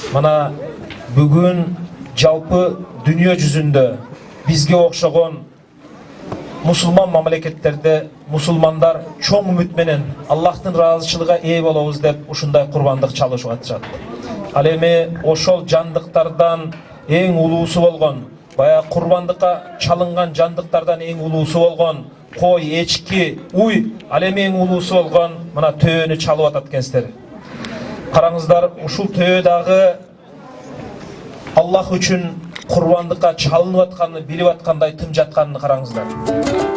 Mana бүгін жалпы дүние жүзінде бізге оқшаған мұсылман мамлекеттерде мұсылмандар чоң үмітменен Аллахтың разышылыға ие болобуз деп ушундай курбандык чалышып атышат. Ал эми ошол жандыктардан эң улуусу болгон, бая курбандыкка чалынган жандыктардан эң улуусу болгон кой, эчки, уй, ал эми эң улуусу болгон мына төөнү чалып атат экенсиздер. Караңыздар, ушул төө дагы Аллах үчүн курбандыкка чалынып атканын билип аткандай тым жатканын караңыздар.